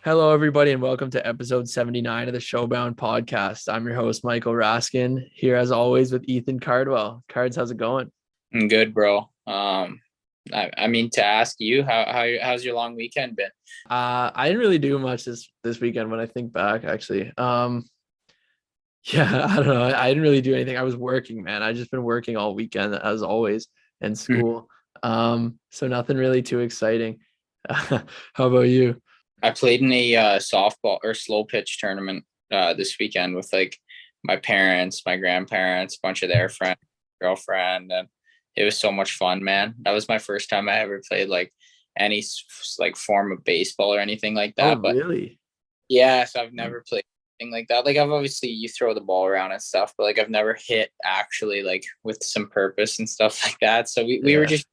Hello, everybody, and welcome to episode 79 of the Showbound podcast. I'm your host, Michael Raskin, here as always with Ethan Cardwell. Cards, how's it going? I'm good, bro. I mean to ask you, how's your long weekend been? I didn't really do much this weekend when I think back, actually. Yeah, I don't know. I didn't really do anything. I was working, man. I just been working all weekend as always in Mhm. school. So nothing really too exciting. How about you? I played in a softball or slow pitch tournament this weekend with like my parents, my grandparents, a bunch of their friends, girlfriend, and it was so much fun, man. That was my first time I ever played like any like form of baseball or anything like Oh, that. But really? yeah, so I've never played anything like that. Like I've obviously you throw the ball around and stuff, but like I've never hit actually like with some purpose and stuff like that. So we were Yeah. just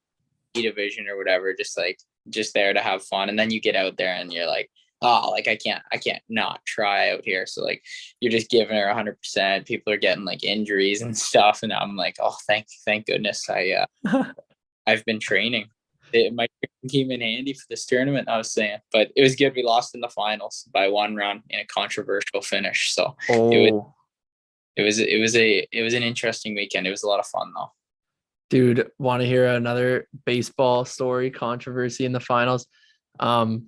division or whatever, just there to have fun. And then you get out there and you're like, oh, like I can't not try out here. So like you're just giving her 100%. People are getting like injuries and stuff, and I'm like, oh, thank goodness I've been training. It might came in handy for this tournament, I was saying, but it was good. We lost in the finals by one run in a controversial finish. So it was Oh, it was an interesting weekend. It was a lot of fun though. dude, want to hear another baseball story controversy in the finals? Um,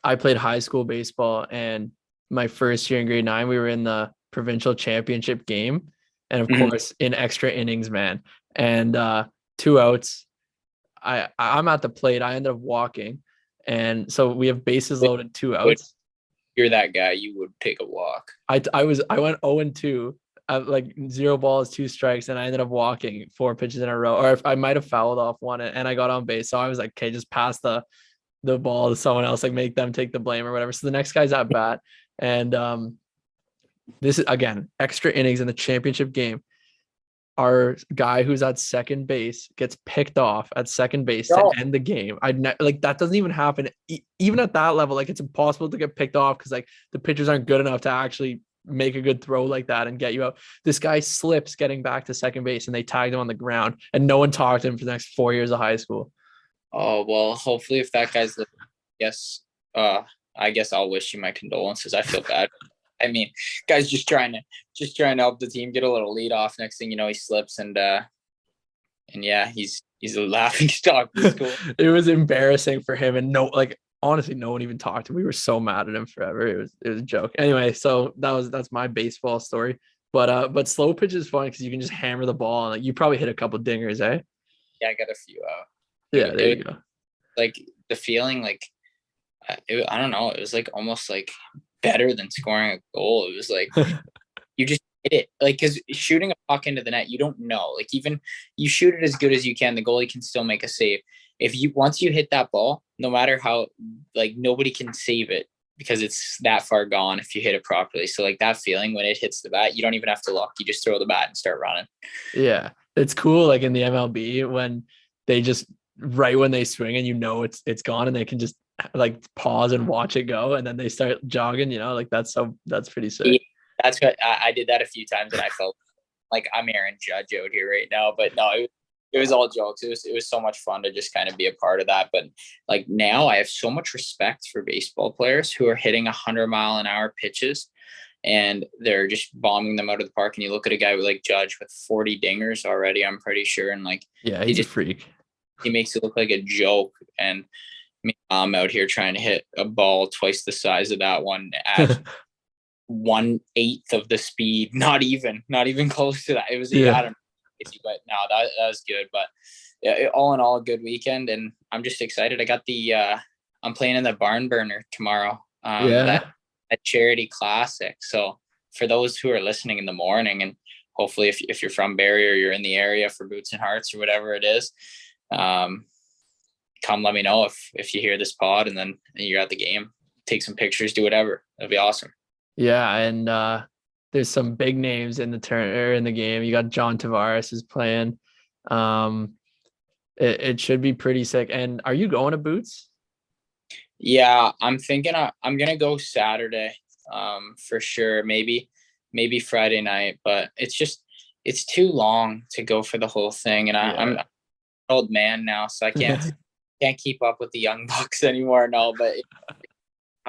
I played high school baseball, and my first year in grade nine, we were in the provincial championship game, and of Mhm. course, in extra innings, man, and two outs. I'm at the plate. I ended up walking, and so we have bases loaded, two outs. You're that guy. You would take a walk. I went 0 and 2, like zero balls, two strikes, and I ended up walking four pitches in a row. Or if I might have fouled off one and I got on base. So I was like, okay, just pass the ball to someone else, like make them take the blame or whatever. So the next guy's at bat. And this is again extra innings in the championship game. Our guy who's at second base gets picked off at second base to No, end the game. Like that doesn't even happen. Even at that level, like it's impossible to get picked off because like the pitchers aren't good enough to actually make a good throw like that and get you out. This guy slips getting back to second base and they tagged him on the ground and no one talked to him for the next 4 years of high school. oh well, hopefully if that guy's listening, yes, uh I guess I'll wish you my condolences. I feel bad. I mean, guy's just trying to help the team get a little lead off. Next thing you know, he slips and yeah, he's a laughing stock for school. It was embarrassing for him and no like honestly no one even talked to him. We were so mad at him forever. It was a joke. Anyway, so that's my baseball story. But slow pitch is fun because you can just hammer the ball and like you probably hit a couple dingers, eh? Yeah, I got a few out. Yeah, It there was you go. like the feeling like I don't know, it was like almost like better than scoring a goal. It was like you just hit it like because shooting a puck into the net, you don't know. Like even you shoot it as good as you can, the goalie can still make a save. If you once you hit that ball, no matter how like nobody can save it because it's that far gone if you hit it properly. So like that feeling when it hits the bat, you don't even have to look. You just throw the bat and start running. Yeah. It's cool like in the MLB when they just right when they swing and you know it's gone and they can just like pause and watch it go and then they start jogging, like that's pretty Yeah, sick. that's what I did that a few times and I felt like I'm Aaron Judge out here right now. But no, it was all jokes. It was so much fun to just kind of be a part of that. But like now I have so much respect for baseball players who are hitting 100-mile-an-hour pitches and they're just bombing them out of the park. And you look at a guy like Judge with 40 dingers already, I'm pretty sure. And like Yeah, he he's a just freak. he makes it look like a joke. And I'm out here trying to hit a ball twice the size of that one at 1/8 of the speed, not even close to that. It was, I Yeah. don't know, but no, that was good. But yeah, all in all, a good weekend, and I'm just excited. I got I'm playing in the barn burner tomorrow. That Yeah. a charity classic. So for those who are listening in the morning, and hopefully if you're from Barrie or you're in the area for Boots and Hearts or whatever it is, um, come let me know if you hear this pod and then you're at the game. Take some pictures, do whatever. That'd be awesome. Yeah, and there's some big names in the turn or in the game. You got John Tavares is playing. Um, it should be pretty sick. And are you going to Boots? Yeah, I'm thinking I'm gonna go Saturday, for sure. Maybe Friday night, but it's too long to go for the whole thing, and I'm Yeah. an old man now, so I can't keep up with the young bucks anymore. No, but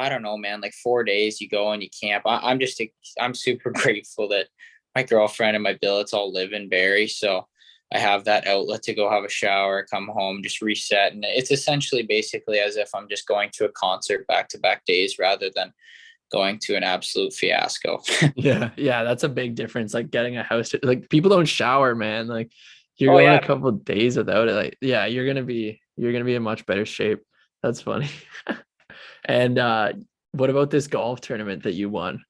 I don't know, man, like 4 days you go and you camp. I'm super grateful that my girlfriend and my billets all live in Barrie. So I have that outlet to go have a shower, come home, just reset. And it's essentially basically as if I'm just going to a concert back to back days rather than going to an absolute fiasco. Yeah, yeah, that's a big difference. Like getting a house, like people don't shower, man. Like you're Oh going a yeah. couple of days without it. Like, yeah, you're gonna be in much better shape. That's funny. And what about this golf tournament that you won?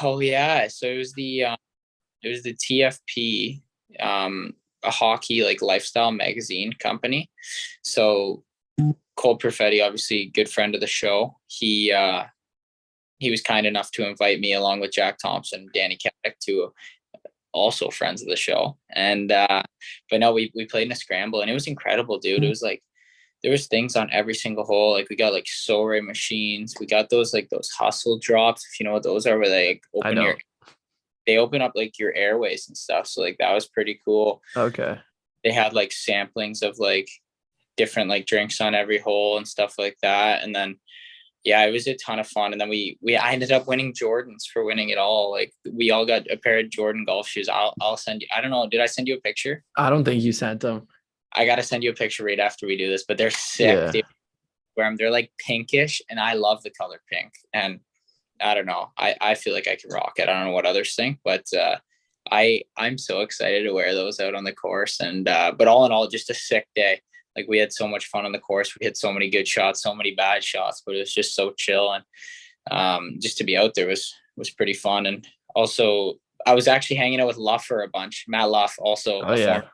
Oh yeah. So it was the TFP, a hockey like lifestyle magazine company. So Cole Perfetti, obviously good friend of the show. He was kind enough to invite me along with Jack Thompson, Danny Kadek, to also friends of the show. And but no, we played in a scramble and it was incredible, dude. It was like there was things on every single hole. Like we got like Sorry machines. We got those hustle drops, if you know what those are, where I don't. they open up like your airways and stuff. So like that was pretty cool. Okay. They had like samplings of like different like drinks on every hole and stuff like that. And then yeah, it was a ton of fun. And then I ended up winning Jordans for winning it all. Like we all got a pair of Jordan golf shoes. I'll send you. I don't know. Did I send you a picture? I don't think you sent them. I gotta send you a picture right after we do this. But they're sick. Yeah. They're like pinkish, and I love the color pink. And I don't know. I feel like I can rock it. I don't know what others think, but I'm so excited to wear those out on the course. And but all in all, just a sick day. Like we had so much fun on the course. We hit so many good shots, so many bad shots, but it was just so chill. And just to be out there was pretty fun. And also, I was actually hanging out with Luffer a bunch. Matt Luff, also Oh a yeah. former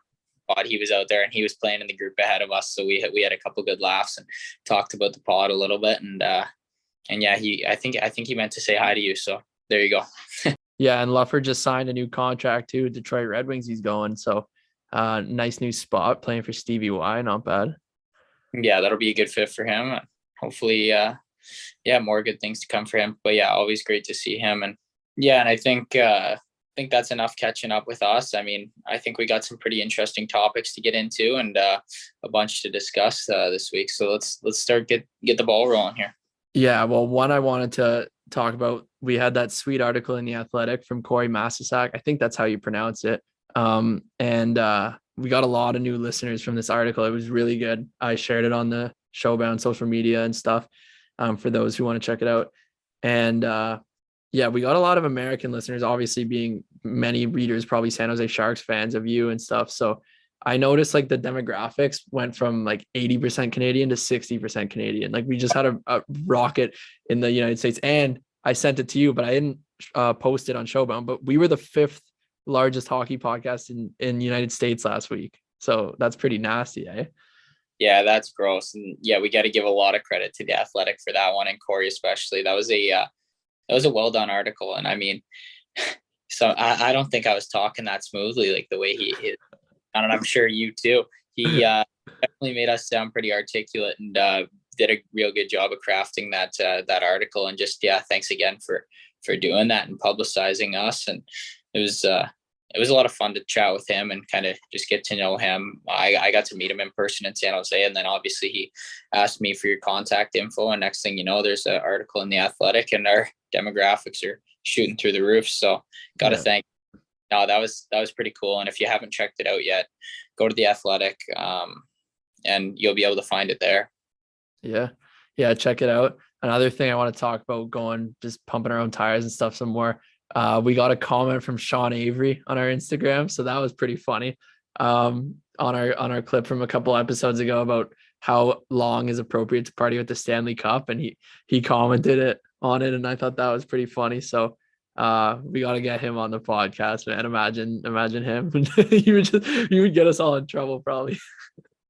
pod. He was out there and he was playing in the group ahead of us. So we had a couple good laughs and talked about the pod a little bit. And yeah, I think he meant to say hi to you. So there you go. Yeah, and Luffer just signed a new contract too. Detroit Red Wings he's going. So nice new spot playing for Stevie Y. Not bad. Yeah, that'll be a good fit for him. Hopefully, yeah, more good things to come for him. But yeah, always great to see him. And yeah, and I think that's enough catching up with us. I mean, I think we got some pretty interesting topics to get into and a bunch to discuss this week. So let's start get the ball rolling here. Yeah, well, one I wanted to talk about, we had that sweet article in The Athletic from Corey Massasak. I think that's how you pronounce it. And we got a lot of new listeners from this article. It was really good. I shared it on the Showbound social media and stuff for those who want to check it out. And yeah, we got a lot of American listeners, obviously being many readers, probably San Jose Sharks fans of you and stuff. So I noticed like the demographics went from like 80% Canadian to 60% Canadian. Like we just had a rocket in the United States. And I sent it to you, but I didn't post it on Showbound. But we were the 5th largest hockey podcast in the United States last week. So that's pretty nasty, eh? Yeah, that's gross. And yeah, we got to give a lot of credit to the Athletic for that one, and Corey especially. That was a well done article. And I mean, so I don't think I was talking that smoothly like the way he and I'm sure you too. He definitely made us sound pretty articulate and did a real good job of crafting that article. And just yeah, thanks again for doing that and publicizing us. And it was a lot of fun to chat with him and kind of just get to know him. I got to meet him in person in San Jose, and then obviously he asked me for your contact info. And next thing you know, there's an article in The Athletic, and our demographics are shooting through the roof. So got to thank. No, that was pretty cool. And if you haven't checked it out yet, go to The Athletic, and you'll be able to find it there. Yeah, check it out. Another thing I want to talk about, going just pumping our own tires and stuff some more. We got a comment from Sean Avery on our Instagram, so that was pretty funny. On our clip from a couple episodes ago about how long is appropriate to party with the Stanley Cup, and he commented on it, and I thought that was pretty funny. So we got to get him on the podcast, man. Imagine him. You would get us all in trouble probably.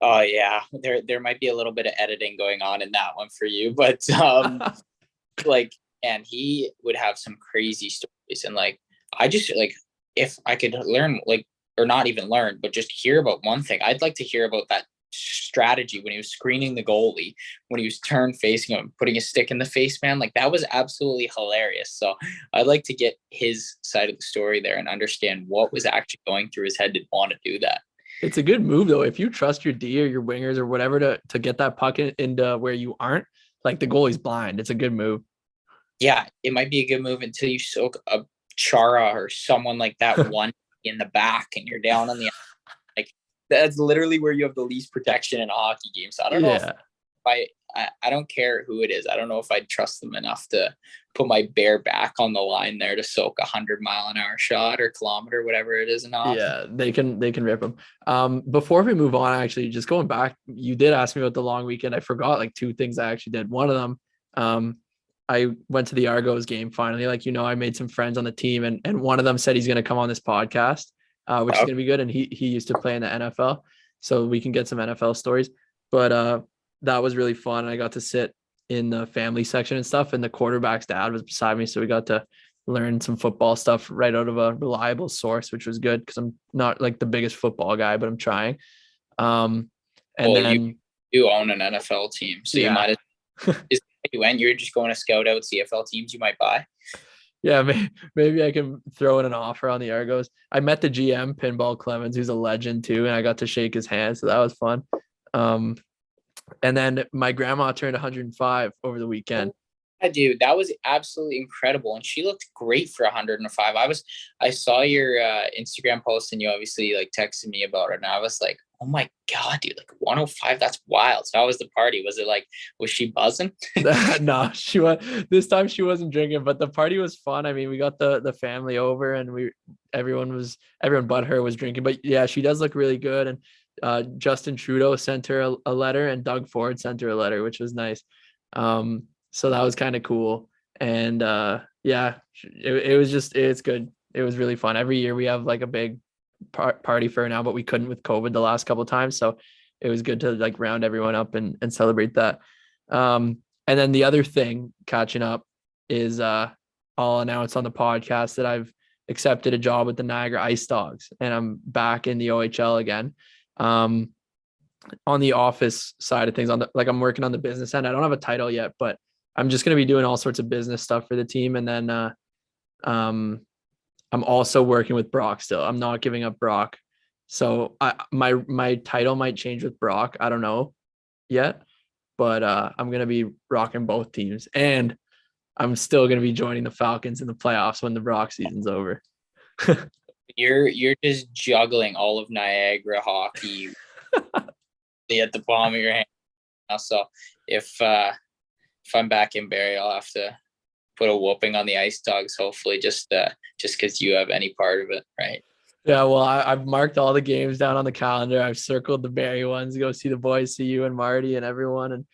Oh yeah, there might be a little bit of editing going on in that one for you, but like, and he would have some crazy stories. And like, I just like, if I could learn, like, or not even learn, but just hear about one thing, I'd like to hear about that strategy when he was screening the goalie, when he was turned facing him, putting a stick in the face, man. Like that was absolutely hilarious. So I'd like to get his side of the story there and understand what was actually going through his head to want to do that. It's a good move though. If you trust your D or your wingers or whatever to get that puck into where you aren't, like the goalie's blind. It's a good move. Yeah, it might be a good move until you soak a Chara or someone like that one in the back and you're down on the like. That's literally where you have the least protection in a hockey game. So I don't know if Yeah. I don't care who it is. I don't know if I'd trust them enough to put my bare back on the line there to soak 100-mile-an-hour shot or kilometer, whatever it is in hockey. Yeah, they can rip them. Before we move on, actually, just going back, you did ask me about the long weekend. I forgot like two things I actually did. One of them, I went to the Argos game finally. Like, I made some friends on the team, and one of them said he's going to come on this podcast, which is going to be good. And he used to play in the NFL, so we can get some NFL stories. But that was really fun. I got to sit in the family section and stuff, and the quarterback's dad was beside me, so we got to learn some football stuff right out of a reliable source, which was good because I'm not like the biggest football guy, but I'm trying. And then you own an NFL team, so you might as when you're just going to scout out CFL teams you might buy. Yeah, maybe I can throw in an offer on the Argos. I met the GM, Pinball Clemens, who's a legend too, and I got to shake his hand, so that was fun. And then my grandma turned 105 over the weekend. Yeah, dude, that was absolutely incredible, and she looked great for 105. I saw your Instagram post, and you obviously like texted me about it, and I was like, oh my god, dude, like 105, that's wild. So how was the party? Was she buzzing? No, this time she wasn't drinking, but the party was fun. I mean, we got the family over, and everyone but her was drinking. But yeah, she does look really good. And Justin Trudeau sent her a letter, and Doug Ford sent her a letter, which was nice. So that was kind of cool. And yeah, it's good. It was really fun. Every year we have like a big party for her now, but we couldn't with COVID the last couple of times. So it was good to like round everyone up and celebrate that. And then the other thing catching up is I'll announce on the podcast that I've accepted a job with the Niagara Ice Dogs, and I'm back in the OHL again. On the office side of things, I'm working on the business end. I don't have a title yet, but I'm just going to be doing all sorts of business stuff for the team. And then I'm also working with Brock still. I'm not giving up Brock. So my title might change with Brock. I don't know yet, but I'm going to be rocking both teams. And I'm still going to be joining the Falcons in the playoffs when the Brock season's over. You're just juggling all of Niagara hockey at the palm of your hand. So if I'm back in Barrie, I'll have to put a whooping on the Ice Dogs, hopefully, just because you have any part of it, right? Yeah, well, I've marked all the games down on the calendar. I've circled the Barrie ones. Go see the boys, see you and Marty and everyone. And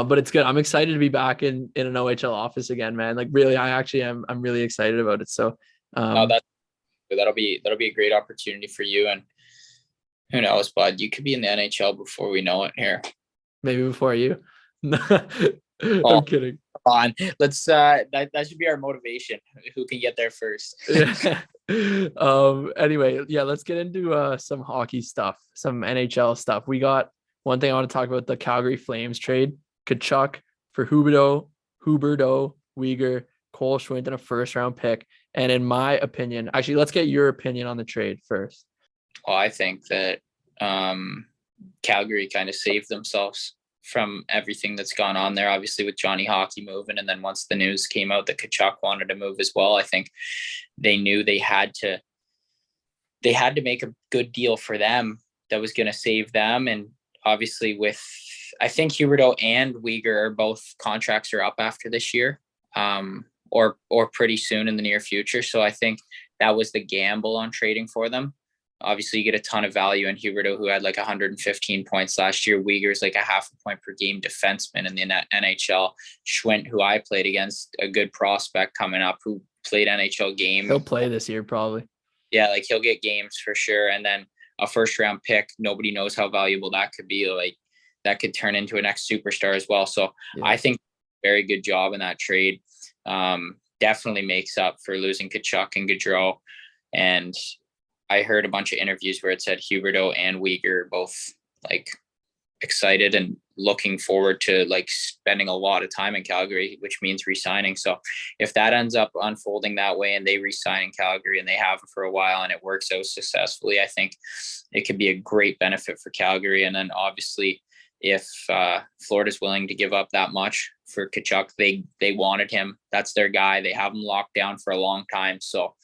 but it's good. I'm excited to be back in an OHL office again, man. Like really, I actually am. I'm really excited about it. So that'll be a great opportunity for you. And who knows, bud? You could be in the NHL before we know it here. Maybe before you. I'm kidding. Come on, let's that should be our motivation. Who can get there first? Yeah. Anyway, yeah, let's get into some hockey stuff, some NHL stuff. We got one thing I want to talk about: the Calgary Flames trade. Tkachuk for Huberdeau, Uyghur, Cole Schwint, and a first-round pick. And in my opinion, actually, let's get your opinion on the trade first. Well, I think that Calgary kind of saved themselves from everything that's gone on there, obviously with Johnny Hockey moving. And then once the news came out that Tkachuk wanted to move as well, I think they knew they had to make a good deal for them that was going to save them. And obviously I think Huberdeau and Uyghur are both contracts are up after this year, or pretty soon in the near future. So I think that was the gamble on trading for them. Obviously, you get a ton of value in Huberdeau, who had like 115 points last year. Uyghur's like a half a point per game defenseman in the NHL. Schwint, who I played against, a good prospect coming up, who played NHL game. He'll play this year probably. Yeah, like he'll get games for sure. And then a first round pick, nobody knows how valuable that could be. Like that could turn into a next superstar as well. So yeah. I think very good job in that trade. Definitely makes up for losing Tkachuk and Gaudreau. And I heard a bunch of interviews where it said Huberdeau and Uyghur both like excited and looking forward to like spending a lot of time in Calgary, which means re-signing. So if that ends up unfolding that way and they re-sign in Calgary and they have for a while and it works out successfully, I think it could be a great benefit for Calgary. And then obviously if Florida's willing to give up that much for Tkachuk. They wanted him. That's their guy. They have him locked down for a long time. So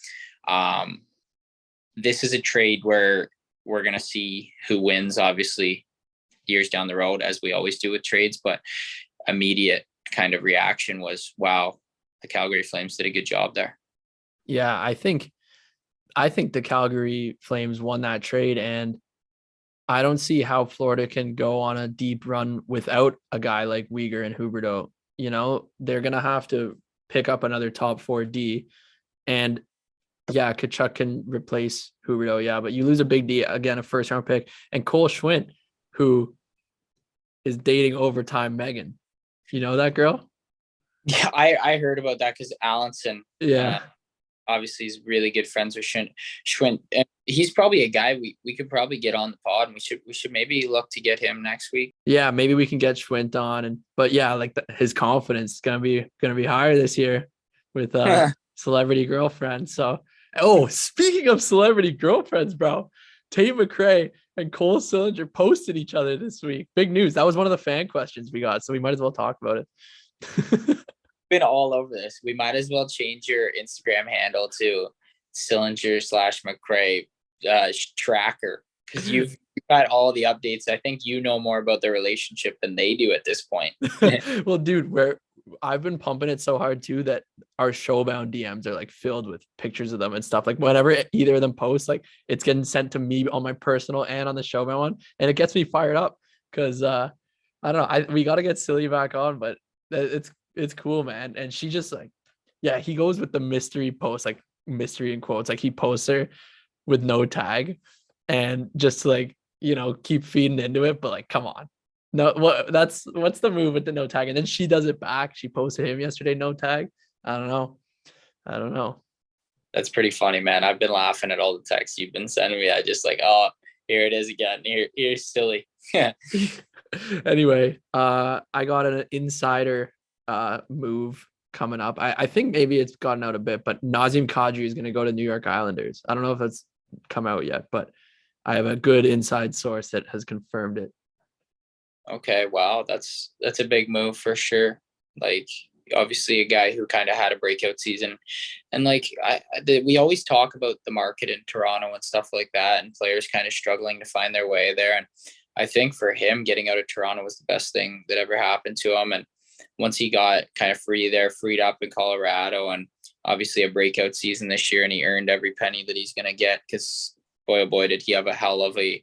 this is a trade where we're going to see who wins, obviously, years down the road, as we always do with trades. But immediate kind of reaction was, wow, the Calgary Flames did a good job there. Yeah, I think the Calgary Flames won that trade, and I don't see how Florida can go on a deep run without a guy like Weegar and Huberdeau. You know, they're gonna have to pick up another top 4D, and yeah, Tkachuk can replace Huberdeau, yeah, but you lose a big D, again, a first round pick, and Cole Schwindt, who is dating overtime Megan. You know that girl? Yeah, I heard about that because Allenson, Yeah. obviously, is really good friends with Schwindt. And he's probably a guy we could probably get on the pod, and we should maybe look to get him next week. Yeah, maybe we can get Schwindt on, but yeah, like his confidence is gonna be higher this year with celebrity girlfriend. So, oh, speaking of celebrity girlfriends, bro, Tate McRae and Cole Sillinger posted each other this week. Big news. That was one of the fan questions we got, so we might as well talk about it. Been all over this. We might as well change your Instagram handle to Sillinger/McRae tracker, because you've got all the updates. I think you know more about their relationship than they do at this point. Well, dude, I've been pumping it so hard too that our Showbound DMs are like filled with pictures of them and stuff. Like whenever either of them posts, like it's getting sent to me on my personal and on the Showbound one, and it gets me fired up because I don't know. We got to get Silly back on, but it's cool, man. And she just like, yeah, he goes with the mystery post, like mystery in quotes, like he posts her with no tag, and just like, you know, keep feeding into it, but like, come on. No, what's the move with the no tag? And then she does it back. She posted him yesterday, no tag. I don't know. That's pretty funny, man. I've been laughing at all the texts you've been sending me. I just like, oh, here it is again. Here's Silly. Yeah. Anyway, I got an insider move coming up. I think maybe it's gotten out a bit, but Nazem Kadri is going to go to New York Islanders. I don't know if that's come out yet, but I have a good inside source that has confirmed it. Okay, wow, that's a big move for sure. Like, obviously a guy who kind of had a breakout season, and like we always talk about the market in Toronto and stuff like that, and players kind of struggling to find their way there. And I think for him, getting out of Toronto was the best thing that ever happened to him. And once he got kind of freed up in Colorado, and obviously a breakout season this year, and he earned every penny that he's going to get, because boy, oh boy, did he have a hell of a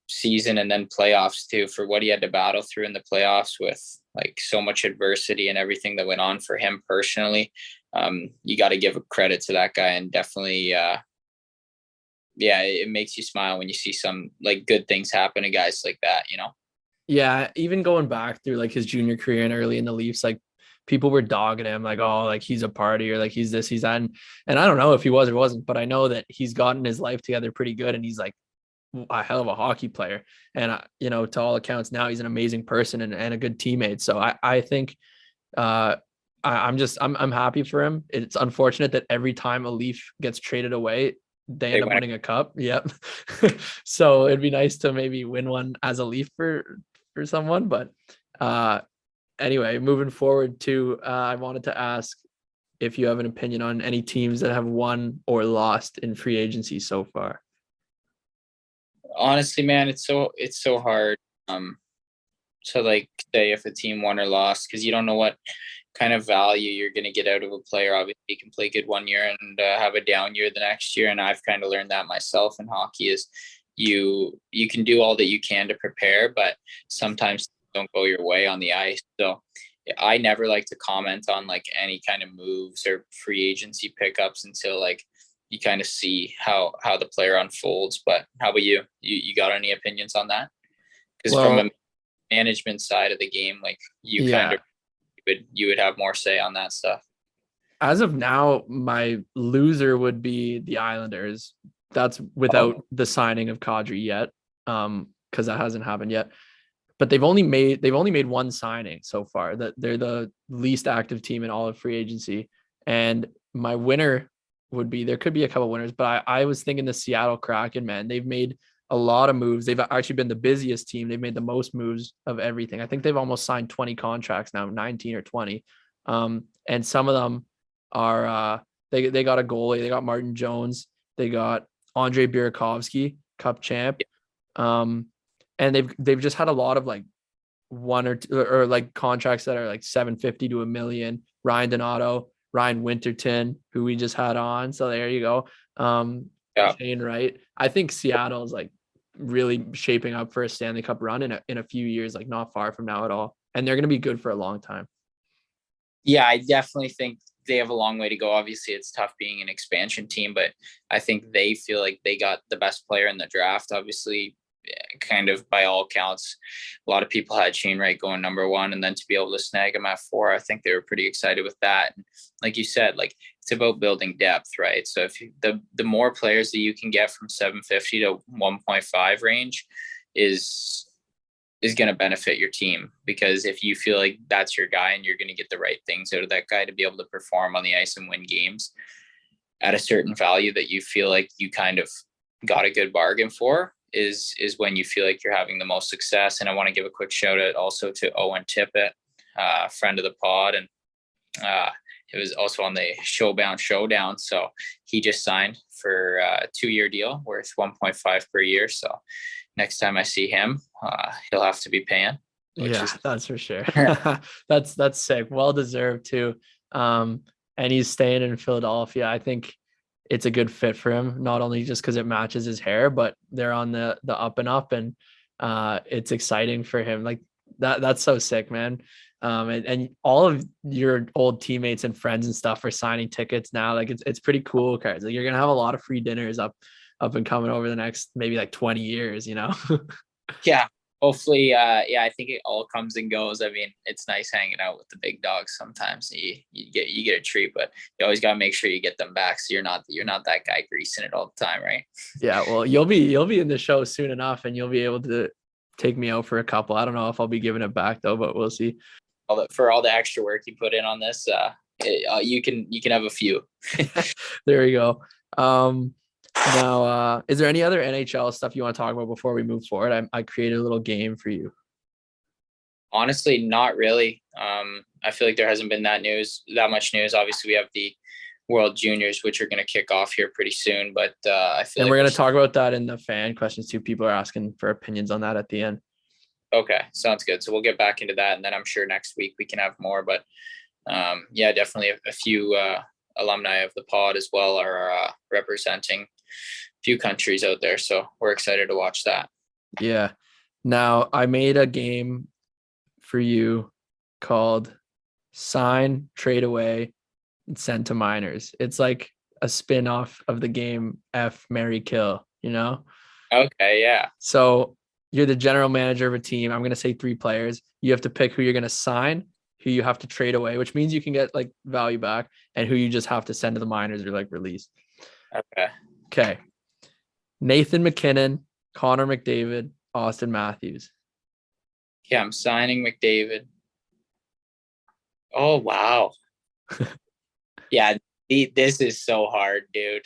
season and then playoffs too, for what he had to battle through in the playoffs with like so much adversity and everything that went on for him personally. You got to give a credit to that guy, and definitely, yeah, it makes you smile when you see some like good things happen to guys like that, you know? Yeah, even going back through like his junior career and early in the Leafs, like people were dogging him, like, oh, like he's a party, or like he's this, he's that. And I don't know if he was or wasn't, but I know that he's gotten his life together pretty good, and he's like a hell of a hockey player. And, you know, to all accounts now he's an amazing person and a good teammate. So I think I'm happy for him. It's unfortunate that every time a Leaf gets traded away, they end up winning a cup. Yep. So it'd be nice to maybe win one as a Leaf for someone. But anyway, moving forward to, I wanted to ask if you have an opinion on any teams that have won or lost in free agency so far. Honestly, man, it's so hard to like say if a team won or lost, because you don't know what kind of value you're going to get out of a player. Obviously, you can play good one year and have a down year the next year, and I've kind of learned that myself in hockey. Is you can do all that you can to prepare, but sometimes don't go your way on the ice. So I never like to comment on like any kind of moves or free agency pickups until like you kind of see how the player unfolds. But how about you? You got any opinions on that? Because from a management side of the game, like kind of you would have more say on that stuff. As of now, my loser would be the Islanders. That's without the signing of Kadri yet, because that hasn't happened yet. But they've only made one signing so far. That they're the least active team in all of free agency. And my winner would be, there could be a couple winners, but I was thinking the Seattle Kraken, man. They've made a lot of moves. They've actually been the busiest team. They've made the most moves of everything. I think they've almost signed 20 contracts now, 19 or 20. And some of them are they got a goalie. They got Martin Jones. They got Andre Burakovsky, Cup champ. And they've just had a lot of like one or two or like contracts that are like 750 to $1 million. Ryan Donato, Ryan Winterton, who we just had on. So there you go. Shane Wright. I think Seattle is like really shaping up for a Stanley Cup run in a few years, like not far from now at all. And they're going to be good for a long time. Yeah, I definitely think they have a long way to go. Obviously, it's tough being an expansion team, but I think they feel like they got the best player in the draft. Obviously, kind of by all accounts, a lot of people had Shane Wright going number one, and then to be able to snag him at 4, I think they were pretty excited with that. And like you said, like it's about building depth, right? So if the more players that you can get from 750 to 1.5 range is going to benefit your team, because if you feel like that's your guy and you're going to get the right things out of that guy to be able to perform on the ice and win games at a certain value that you feel like you kind of got a good bargain for, is when you feel like you're having the most success. And I want to give a quick shout out also to Owen Tippett, friend of the pod, and it was also on the Showbound Showdown. So he just signed for a 2-year deal worth 1.5 per year. So next time I see him, he'll have to be paying. That's for sure. That's sick. Well deserved too. And he's staying in Philadelphia. I think it's a good fit for him, not only just because it matches his hair, but they're on the up and up, and it's exciting for him. Like that's so sick, man. And all of your old teammates and friends and stuff are signing tickets now. Like it's pretty cool, Cards. Like you're gonna have a lot of free dinners up and coming over the next maybe like 20 years, you know? Yeah. Hopefully, I think it all comes and goes. I mean, it's nice hanging out with the big dogs sometimes. You get a treat, but you always gotta make sure you get them back, so you're not that guy greasing it all the time, right? Yeah, well, you'll be in the show soon enough, and you'll be able to take me out for a couple. I don't know if I'll be giving it back though, but we'll see. For all the extra work you put in on this, you can have a few. There you go. Now, is there any other NHL stuff you want to talk about before we move forward? I created a little game for you. Honestly, not really. I feel like there hasn't been that much news. Obviously, we have the World Juniors, which are going to kick off here pretty soon. But I feel and like we're going to talk about that in the fan questions too. People are asking for opinions on that at the end. Okay, sounds good. So we'll get back into that, and then I'm sure next week we can have more. But yeah, definitely a few alumni of the pod as well are representing a few countries out there. So we're excited to watch that. Yeah. Now I made a game for you called Sign, Trade Away, and Send to Minors. It's like a spin-off of the game F, Marry, Kill, you know? Okay, yeah. So you're the general manager of a team. I'm going to say 3 players. You have to pick who you're going to sign, who you have to trade away, which means you can get like value back, and who you just have to send to the minors or like release. Okay. Nathan McKinnon, Connor McDavid, Austin Matthews. Yeah, I'm signing McDavid. Oh, wow. Yeah, this is so hard, dude.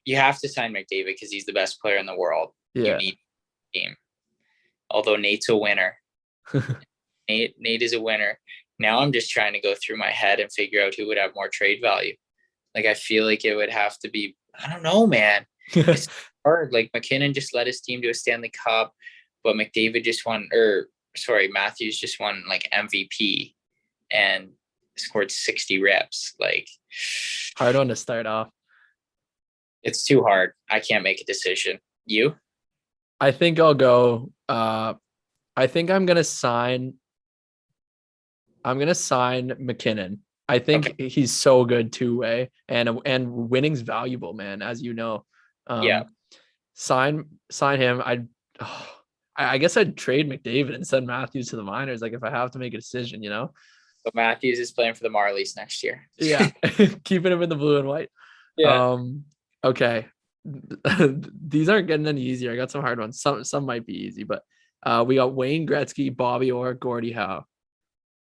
You have to sign McDavid because he's the best player in the world. Yeah. You need a team. Although Nate's a winner. Nate is a winner. Now I'm just trying to go through my head and figure out who would have more trade value. Like, I feel like it would have to be, I don't know, man. It's hard. Like, McKinnon just led his team to a Stanley Cup, but McDavid Matthews just won like MVP and scored 60 reps. Like, hard one to start off. It's too hard. I can't make a decision. You? I think I'll go. I think I'm gonna sign McKinnon. I think he's so good two-way, and winning's valuable, man, as you know. Yeah. Sign him. I guess I'd trade McDavid and send Matthews to the minors, like if I have to make a decision, you know. But Matthews is playing for the Marlies next year. Yeah, keeping him in the blue and white. Yeah. Okay. These aren't getting any easier. I got some hard ones. Some might be easy, but we got Wayne Gretzky, Bobby Orr, Gordie Howe.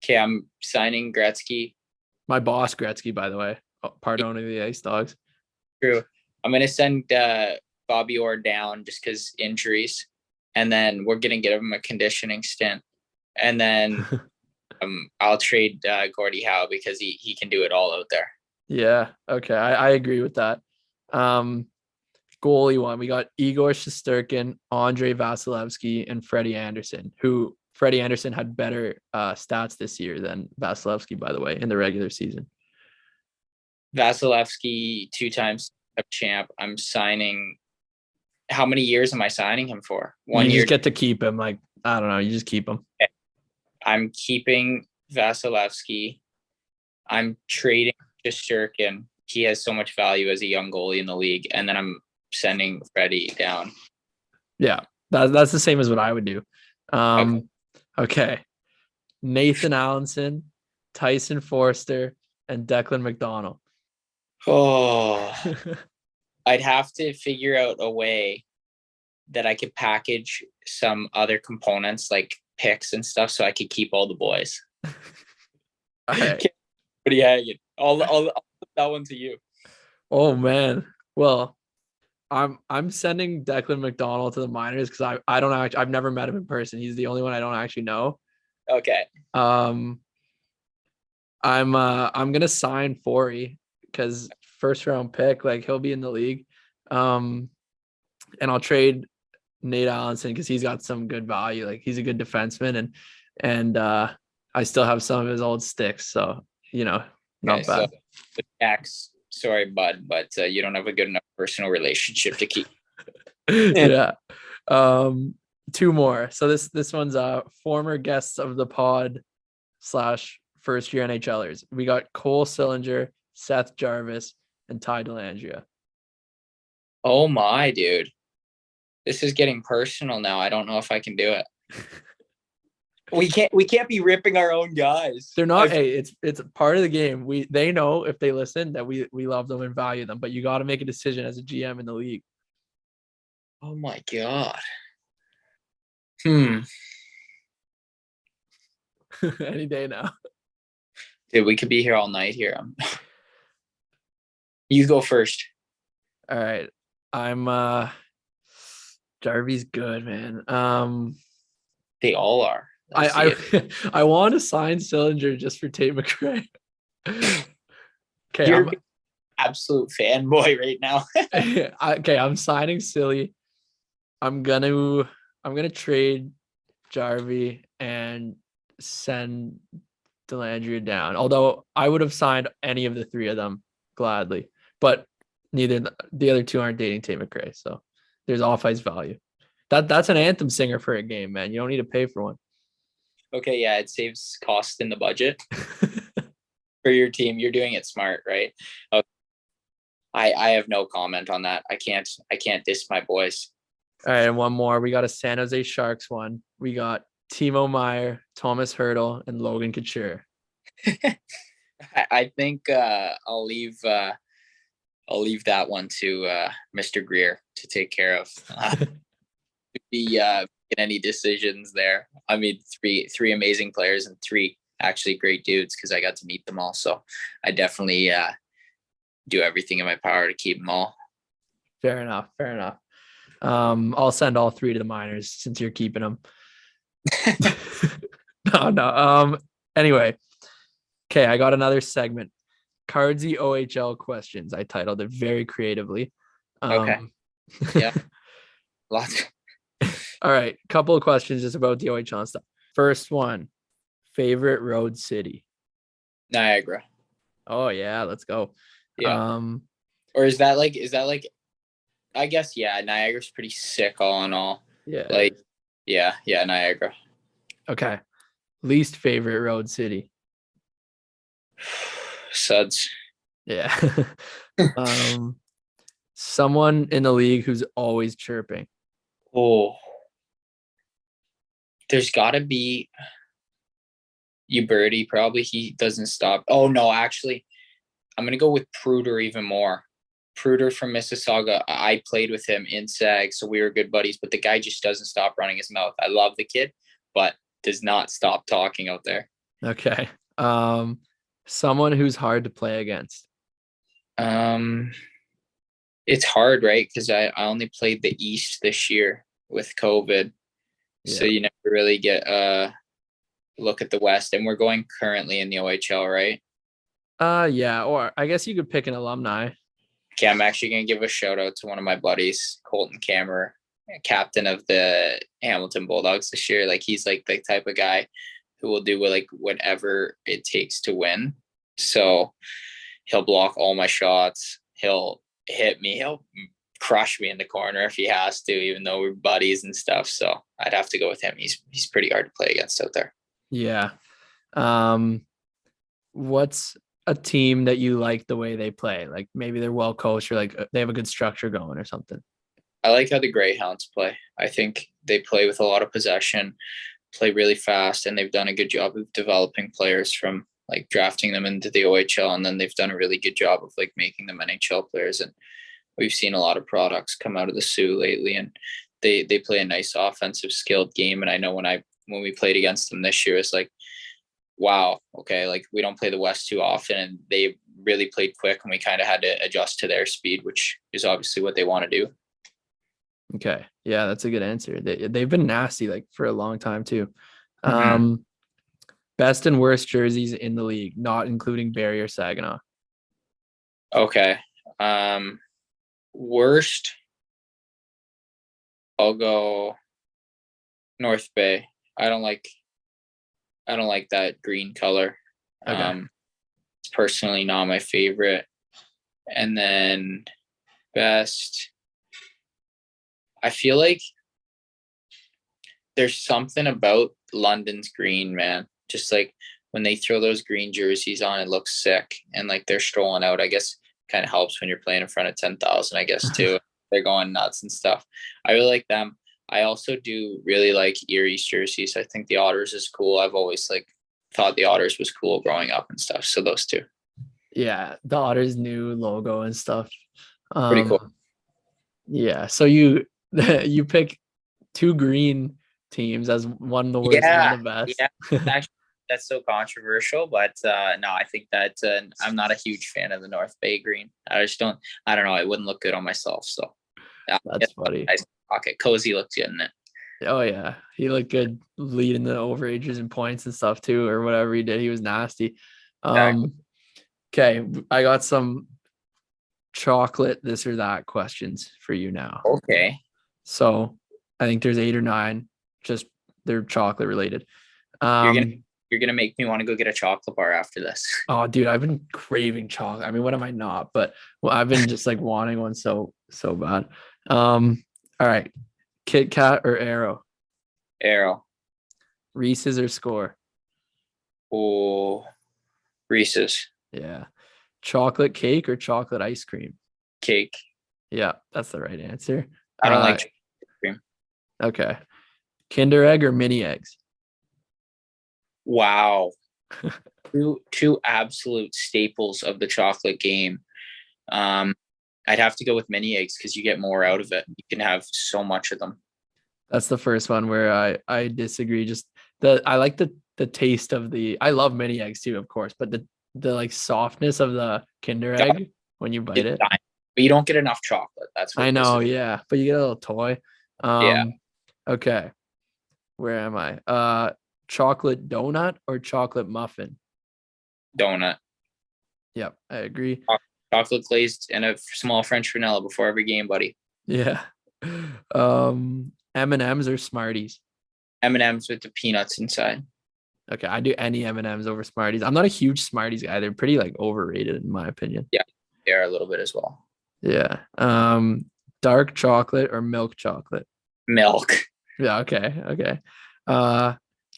Okay, I'm signing Gretzky. My boss Gretzky, by the way. Part owner of the Ice Dogs. True. I'm gonna send Bobby Orr down just because injuries, and then we're gonna give him a conditioning stint, and then I'll trade Gordie Howe because he can do it all out there. Yeah. Okay. I agree with that. Goalie one, we got Igor Shesterkin, Andre Vasilevsky, and Freddie Anderson, who Freddie Anderson had better stats this year than Vasilevsky, by the way, in the regular season. Vasilevsky, 2 times champ. I'm signing. How many years am I signing him for? 1 You year. just get to keep him. Like, I don't know. You just keep him. I'm keeping Vasilevsky. I'm trading Shesterkin. He has so much value as a young goalie in the league. And then I'm sending Freddie down. Yeah, that's the same as what I would do. Okay. Nathan Allenson, Tyson Forster, and Declan McDonald. Oh, I'd have to figure out a way that I could package some other components like picks and stuff so I could keep all the boys. All right. What are you hanging? I'll put that one to you. Oh man. Well, I'm sending Declan McDonald to the minors because I don't actually, I've never met him in person. He's the only one I don't actually know. Okay. I'm gonna sign Forey because first round pick, like he'll be in the league. And I'll trade Nate Allenson because he's got some good value. Like he's a good defenseman, and I still have some of his old sticks, so not bad. So the X, sorry, bud, but you don't have a good enough personal relationship to keep. Yeah. 2 more. So this one's former guests of the pod / first year NHLers. We got Cole Sillinger, Seth Jarvis, and Ty Dellandrea. Oh my dude. This is getting personal now. I don't know if I can do it. We can't be ripping our own guys. They're not. Hey, it's part of the game. They know if they listen that we love them and value them, but you got to make a decision as a GM in the league. Oh my god. Any day now. Dude, we could be here all night here. You go first. All right. I'm Jarvy's good, man. They all are. I want to sign Sillinger just for Tate McRae. Okay, you're an absolute fanboy right now. Okay, I'm signing Silly. I'm gonna trade Jarvie and send Dellandrea down. Although I would have signed any of the 3 of them gladly, but neither the other 2 aren't dating Tate McRae, so there's off ice value. That's an anthem singer for a game, man. You don't need to pay for one. Okay, yeah, it saves cost in the budget for your team. You're doing it smart, right? Okay. I have no comment on that. I can't diss my boys. All right, and one more. We got a San Jose Sharks one. We got Timo Meier, Thomas Hertl, and Logan Couture. I think I'll leave that one to Mr. Greer to take care of. Be any decisions there. I mean, three amazing players and 3 actually great dudes because I got to meet them all. So I definitely do everything in my power to keep them all. Fair enough. I'll send all 3 to the minors since you're keeping them. No. Anyway, okay, I got another segment. Cardsy OHL questions. I titled it very creatively. Okay. Yeah. Lots. All right, couple of questions just about the OHL and stuff. First one, favorite road city? Niagara. Oh yeah, let's go. Yeah. Or is that like I guess yeah, Niagara's pretty sick all in all. Yeah. Like yeah, Niagara. Okay. Least favorite road city? Suds. Yeah. Someone in the league who's always chirping. Oh. There's gotta be Uberti, probably. He doesn't stop. Oh no, actually, I'm gonna go with Pruder even more. Pruder from Mississauga. I played with him in SAG, so we were good buddies, but the guy just doesn't stop running his mouth. I love the kid, but does not stop talking out there. Okay. Someone who's hard to play against. It's hard, right? Because I only played the East this year with COVID, so Yeah. you never really get a look at the West. And we're going currently in the OHL, right? Yeah. Or I guess you could pick an alumni. Okay, I'm actually gonna give a shout out to one of my buddies, Colton Kammerer, captain of the Hamilton Bulldogs this year. Like he's like the type of guy who will do like whatever it takes to win. So he'll block all my shots. He'll hit me. He'll crush me in the corner if he has to, even though we're buddies and stuff. So I'd have to go with him. He's pretty hard to play against out there. Yeah. What's a team that you like the way they play? Like maybe they're well coached or like they have a good structure going or something. I like how the Greyhounds play. I think they play with a lot of possession, play really fast, and they've done a good job of developing players from like drafting them into the OHL, and then they've done a really good job of like making them NHL players. And we've seen a lot of products come out of the Sioux lately, and they play a nice offensive skilled game. And I know when we played against them this year, it's like, wow, okay, like we don't play the West too often, and they really played quick, and we kind of had to adjust to their speed, which is obviously what they want to do. Okay. Yeah, that's a good answer. They've been nasty like for a long time too. Mm-hmm. Best and worst jerseys in the league, not including Barrie or Saginaw. Okay. Worst, I'll go North Bay. I don't like that green color. Okay. It's personally not my favorite. And then best, I feel like there's something about London's green, man. Just like when they throw those green jerseys on, it looks sick. And like they're strolling out, I guess kind of helps when you're playing in front of 10,000, I guess, too. They're going nuts and stuff. I really like them. I also do really like Erie's jerseys. I think the Otters is cool. I've always like thought the Otters was cool growing up and stuff. So those two. Yeah, the Otters new logo and stuff. Pretty cool. Yeah. So you you pick two green teams as one the worst, one Yeah. the best. Yeah. Actually, that's so controversial, but no, I think that I'm not a huge fan of the North Bay green. I don't know. It wouldn't look good on myself. So That's funny. nice pocket. Cozy looks good in it. Oh yeah, he looked good leading the overages and points and stuff too, or whatever he did. He was nasty. Exactly. Okay, I got some chocolate this or that questions for you now. Okay. So I think there's 8 or 9, just they're chocolate related. You're gonna make me want to go get a chocolate bar after this. Oh, dude, I've been craving chocolate. I mean, what am I not? But well, I've been just like wanting one so bad. All right, Kit Kat or Arrow? Arrow. Reese's or Score? Oh, Reese's. Yeah. Chocolate cake or chocolate ice cream? Cake. Yeah, that's the right answer. I don't like ice cream. Okay. Kinder Egg or mini eggs? Wow. two absolute staples of the chocolate game. I'd have to go with mini eggs because you get more out of it. You can have so much of them. That's the first one where I disagree. Just I like the taste of I love mini eggs too, of course, but the like softness of the Kinder Egg when you bite it. But you don't get enough chocolate. That's what I know, yeah. But you get a little toy. Yeah. Okay. Where am I? Chocolate donut or chocolate muffin? Donut. Yep, I agree. Chocolate glazed and a small French vanilla before every game, buddy. Yeah. M&Ms or Smarties? M&Ms with the peanuts inside. Okay, I do any M&Ms over Smarties. I'm not a huge Smarties guy. They're pretty like overrated in my opinion. Yeah, they are a little bit as well. Yeah. Dark chocolate or milk chocolate? Milk. Yeah, okay.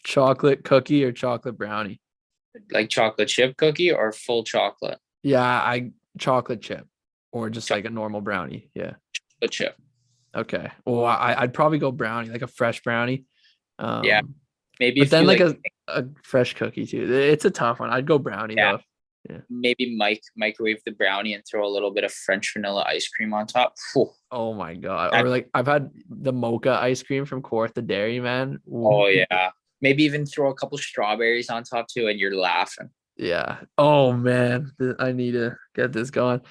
Chocolate cookie or chocolate brownie? Like chocolate chip cookie or full chocolate? Yeah, chocolate chip or just like a normal brownie. Yeah. Chocolate chip. Okay. Well, I'd probably go brownie, like a fresh brownie. Yeah. Maybe but then like a fresh cookie too. It's a tough one. I'd go brownie though. Yeah. Maybe microwave the brownie and throw a little bit of French vanilla ice cream on top. Whew. Oh my god. Or like I've had the mocha ice cream from Court the Dairy, man. Ooh. Oh yeah. Maybe even throw a couple strawberries on top too, and you're laughing. Yeah. Oh man, I need to get this going.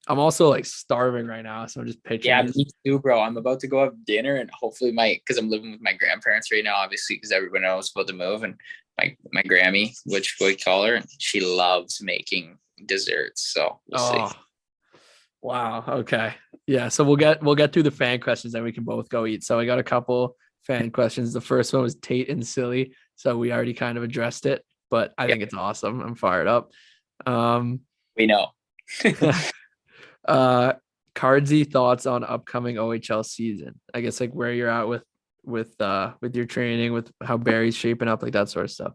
I'm also like starving right now, so I'm just picturing Yeah, this. me too, bro. I'm about to go have dinner and hopefully because I'm living with my grandparents right now, obviously, because everyone knows about the move. And my Grammy, which we call her, she loves making desserts. So we'll see. Oh, wow. Okay. Yeah. So we'll get through the fan questions, and we can both go eat. So I got a couple fan questions. The first one was Tate and Silly. So we already kind of addressed it, but I Yeah, think it's awesome. I'm fired up. Um, we know. uh, Cardsy, thoughts on upcoming OHL season? I guess like where you're at with your training, with how Barry's shaping up, like that sort of stuff.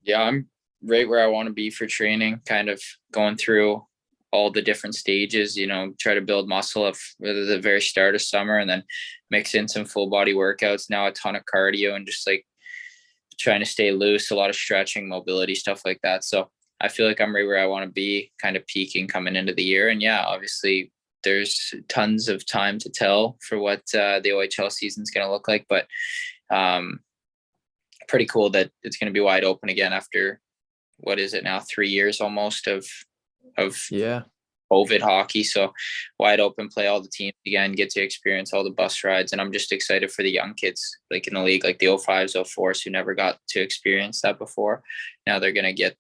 Yeah, I'm right where I want to be for training, kind of going through all the different stages, try to build muscle at the very start of summer and then mix in some full body workouts. Now a ton of cardio and just like trying to stay loose, a lot of stretching, mobility, stuff like that. So I feel like I'm right where I want to be, kind of peaking coming into the year. And yeah, obviously there's tons of time to tell for what the OHL season is going to look like, but pretty cool that it's going to be wide open again after what is it now, 3 years almost of Yeah. COVID hockey. So wide open, play all the teams again, get to experience all the bus rides. And I'm just excited for the young kids like in the league, like the 05s, 04s who never got to experience that before. Now they're going to get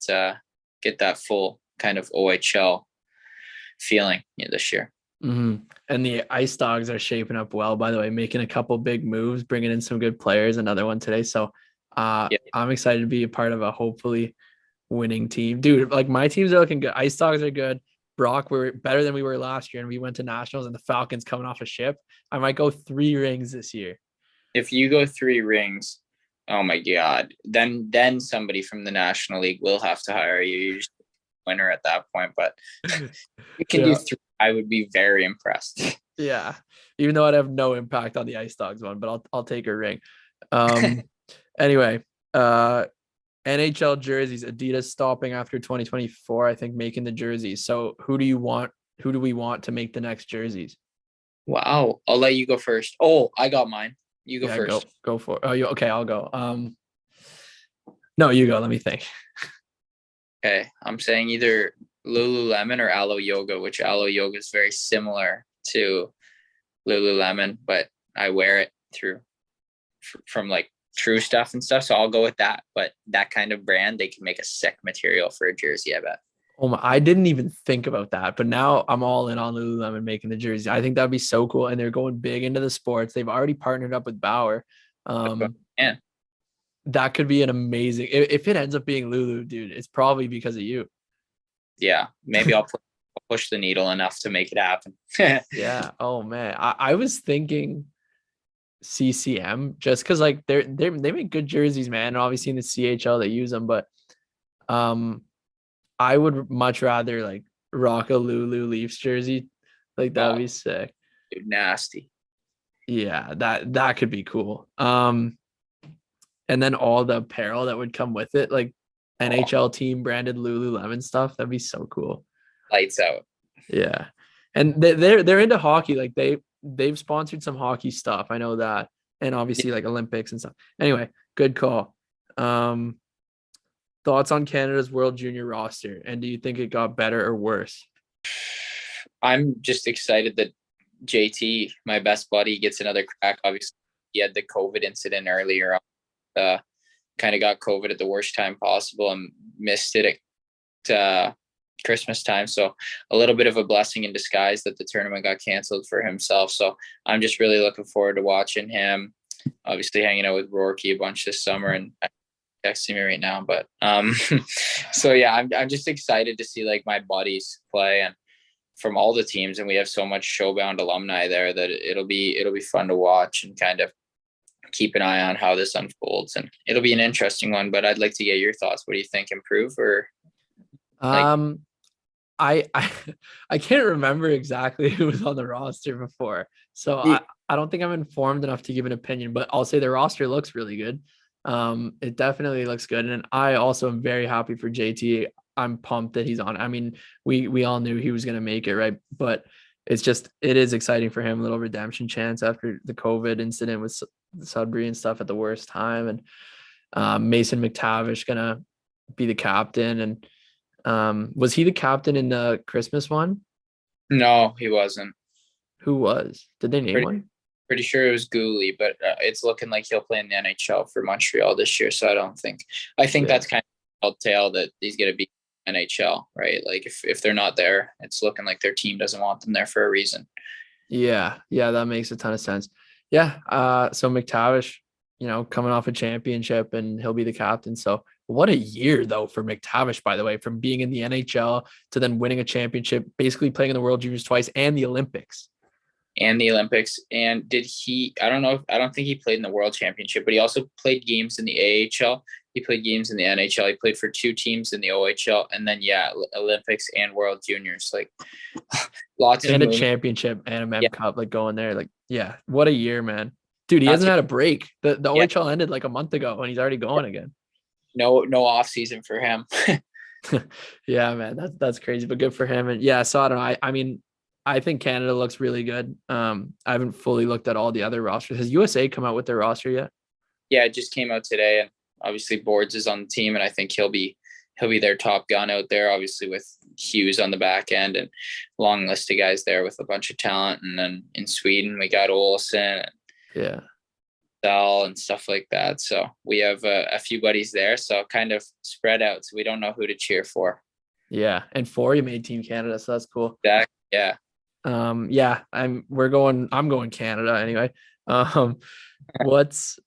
that full kind of OHL feeling this year. Mm-hmm. And the Ice Dogs are shaping up well, by the way, making a couple big moves, bringing in some good players, another one today. So Yeah. I'm excited to be a part of a hopefully winning team. Dude, like my teams are looking good. Ice Dogs are good. Brock, we're better than we were last year, and we went to nationals, and the Falcons coming off a ship. I might go 3 rings this year. If you go 3 rings, oh my God, then somebody from the National League will have to hire you. You're just a winner at that point. But you can do Yeah. 3. I would be very impressed. Yeah. Even though I'd have no impact on the Ice Dogs one, but I'll take a ring. Anyway, NHL jerseys, Adidas stopping after 2024, I think, making the jerseys. So who do we want to make the next jerseys? Wow. I'll let you go first. Oh, I got mine. You go Yeah, first. go for it. Oh, okay, I'll go. No, you go. Let me think. Okay. I'm saying either Lululemon or Aloe Yoga, which Aloe Yoga is very similar to Lululemon, but I wear it from like True Stuff and stuff. So I'll go with that. But that kind of brand, they can make a sick material for a jersey, I bet. Oh my, I didn't even think about that, but now I'm all in on Lululemon making the jersey. I think that'd be so cool. And they're going big into the sports. They've already partnered up with Bauer. Yeah. That could be an amazing, if it ends up being Lulu, dude, it's probably because of you. Yeah. Maybe I'll push the needle enough to make it happen. Yeah. Oh man. I was thinking CCM just because like they make good jerseys, man. And obviously in the CHL they use them, but I would much rather like rock a Lulu Leafs jersey. Like that would Oh, be sick. dude, nasty. Yeah, that could be cool. And then all the apparel that would come with it, like Oh, NHL team branded Lululemon stuff, that'd be so cool. lights out. Yeah. And they're into hockey. Like they've sponsored some hockey stuff. I know that. And obviously like Olympics and stuff. Anyway, good call. Thoughts on Canada's World Junior roster, and do you think it got better or worse? I'm just excited that JT, my best buddy, gets another crack. Obviously, he had the COVID incident earlier on. Kind of got COVID at the worst time possible and missed it at Christmas time. So a little bit of a blessing in disguise that the tournament got canceled for himself. So I'm just really looking forward to watching him. Obviously, hanging out with Rourke a bunch this summer, and texting me right now. But so yeah, I'm just excited to see like my buddies play and from all the teams, and we have so much Showbound alumni there that it'll be fun to watch and kind of keep an eye on how this unfolds, and it'll be an interesting one. But I'd like to get your thoughts. What do you think? Improve or like? Um, I I can't remember exactly who was on the roster before, so I don't think I'm informed enough to give an opinion. But I'll say the roster looks really good. It definitely looks good, and I also am very happy for JT. I'm pumped that he's on. I mean, we all knew he was gonna make it, right? But it is exciting for him. A little redemption chance after the COVID incident with Sudbury and stuff at the worst time, and Mason McTavish gonna be the captain. And was he the captain in the Christmas one? No, he wasn't. Who was? Did they name Pretty one? pretty sure it was Gooley, but it's looking like he'll play in the NHL for Montreal this year. So I don't think. I think Yeah. that's kind of telltale that he's going to be NHL, right? Like if they're not there, it's looking like their team doesn't want them there for a reason. Yeah. Yeah. That makes a ton of sense. Yeah. So McTavish, coming off a championship and he'll be the captain. So what a year though for McTavish, by the way, from being in the NHL to then winning a championship, basically playing in the World Juniors twice and the Olympics. And the Olympics. And did he? I don't know. I don't think he played in the World Championship, but he also played games in the AHL. He played games in the NHL. He played for 2 teams in the OHL, and then Olympics and World Juniors. Like lots of And a movement. championship and a Mem Yeah, Cup, like going there. Like, yeah, what a year, man. Dude, he not hasn't to, had a break. The yeah. OHL ended like a month ago and he's already going again. No off season for him. Yeah, man, that's crazy, but good for him. And yeah, so I don't know. I mean, I think Canada looks really good. I haven't fully looked at all the other rosters. Has USA come out with their roster yet? Yeah, it just came out today, and obviously Boards is on the team, and I think he'll be their top gun out there. Obviously with Hughes on the back end, and long list of guys there with a bunch of talent. And then in Sweden we got Olsen, Yeah. and stuff like that. So we have a few buddies there. So kind of spread out. So we don't know who to cheer for. Yeah. And 4 you made Team Canada, so that's cool. Yeah. Yeah, I'm going Canada anyway. Um, what's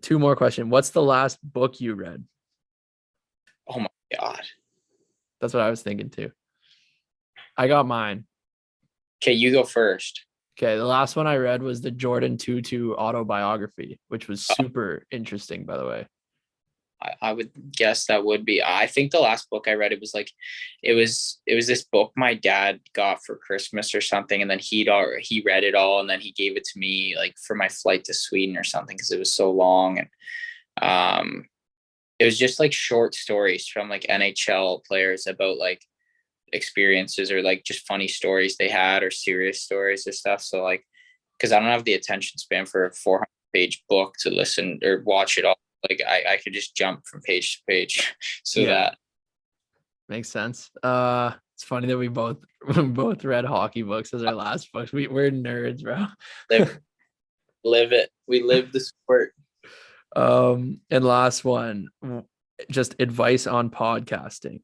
2 more questions. What's the last book you read? Oh my God. That's what I was thinking too. I got mine. Okay, you go first. Okay, the last one I read was the Jordan Tutu autobiography, which was super interesting, by the way. I would guess that would be. I think the last book I read, it was this book my dad got for Christmas or something, and then he read it all, and then he gave it to me like for my flight to Sweden or something because it was so long. And it was just like short stories from like NHL players about like experiences or like just funny stories they had or serious stories or stuff. So like, because I don't have the attention span for a 400-page book to listen or watch it all. Like I could just jump from page to page. So Yeah, that makes sense. It's funny that we both both read hockey books as our last books. We're nerds, bro. live it. We live the sport. And last one, just advice on podcasting.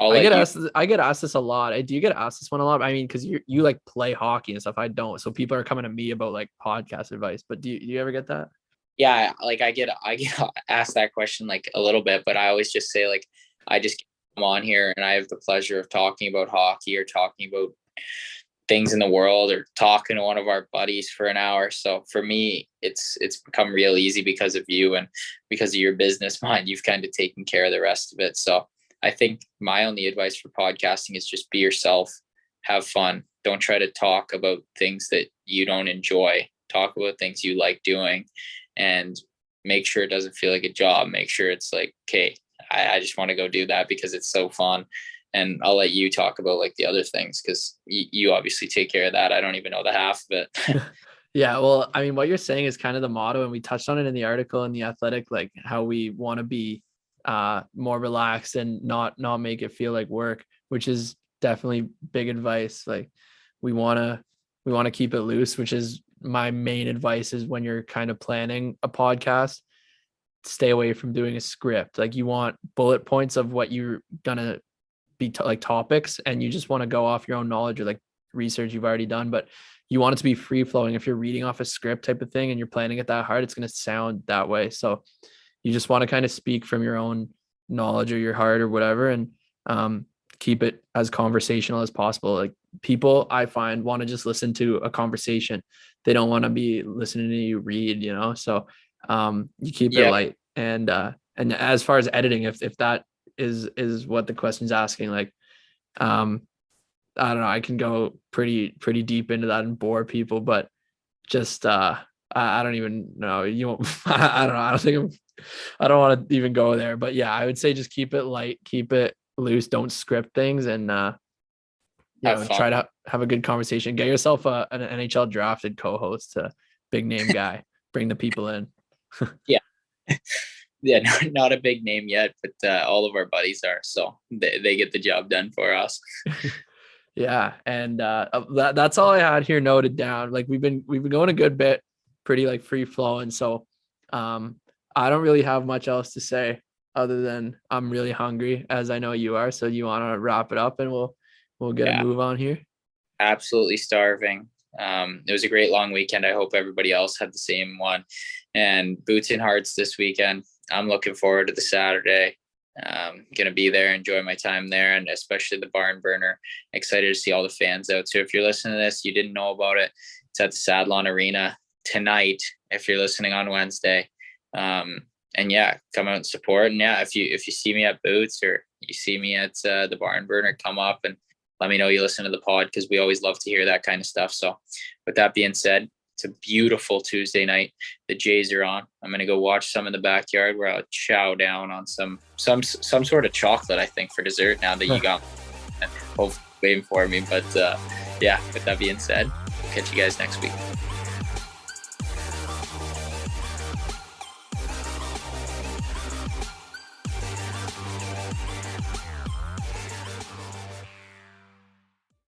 I get asked this a lot. Do you get asked this one a lot? I mean, because you like play hockey and stuff. I don't. So people are coming to me about like podcast advice. But do you ever get that? Yeah, like I get asked that question like a little bit, but I always just say like I just come on here and I have the pleasure of talking about hockey or talking about things in the world or talking to one of our buddies for an hour. So for me, it's become real easy because of you and because of your business mind. You've kind of taken care of the rest of it. So I think my only advice for podcasting is just be yourself, have fun. Don't try to talk about things that you don't enjoy. Talk about things you like doing, and make sure it doesn't feel like a job. Make sure it's like, okay, I just want to go do that because it's so fun. And I'll let you talk about like the other things because you obviously take care of that. I don't even know the half of it. Yeah, well, I mean, what you're saying is kind of the motto, and we touched on it in the article in The Athletic, like how we want to be more relaxed and not make it feel like work, which is definitely big advice. Like we want to keep it loose, which is my main advice is when you're kind of planning a podcast, stay away from doing a script. Like you want bullet points of what you're gonna be like topics, and you just want to go off your own knowledge or like research you've already done, but you want it to be free flowing. If you're reading off a script type of thing and you're planning it that hard, it's going to sound that way. So you just want to kind of speak from your own knowledge or your heart or whatever, and keep it as conversational as possible. Like people I find want to just listen to a conversation. They don't want to be listening to you read, so you keep it Yeah. light. And as far as editing, if that is what the question's asking, like I don't know, I can go pretty deep into that and bore people, but just I don't even know. I don't know. I don't want to even go there. But yeah, I would say just keep it light, keep it loose, don't script things, and Have fun. try to have a good conversation. Get yourself an NHL drafted co-host, a big name guy. Bring the people in. Yeah. Yeah, not a big name yet, but all of our buddies are, so they get the job done for us. Yeah, and that's all I had here noted down. Like we've been going a good bit, pretty like free flowing. So um I don't really have much else to say other than I'm really hungry, as I know you are. So you want to wrap it up and we'll get a Yeah, move on here. absolutely starving. It was a great long weekend. I hope everybody else had the same one. And Boots and Hearts this weekend. I'm looking forward to the Saturday. Gonna be there, enjoy my time there, and especially the barn burner. Excited to see all the fans out. So if you're listening to this, you didn't know about it, it's at the Sadlon Arena tonight. If you're listening on Wednesday, and yeah, come out and support. And yeah, if you see me at Boots or you see me at the barn burner, come up and let me know you listen to the pod, because we always love to hear that kind of stuff. So with that being said, it's a beautiful Tuesday night. The Jays are on. I'm gonna go watch some in the backyard where I'll chow down on some sort of chocolate, I think, for dessert. Now that you got hopefully waiting for me. But yeah, with that being said, we'll catch you guys next week.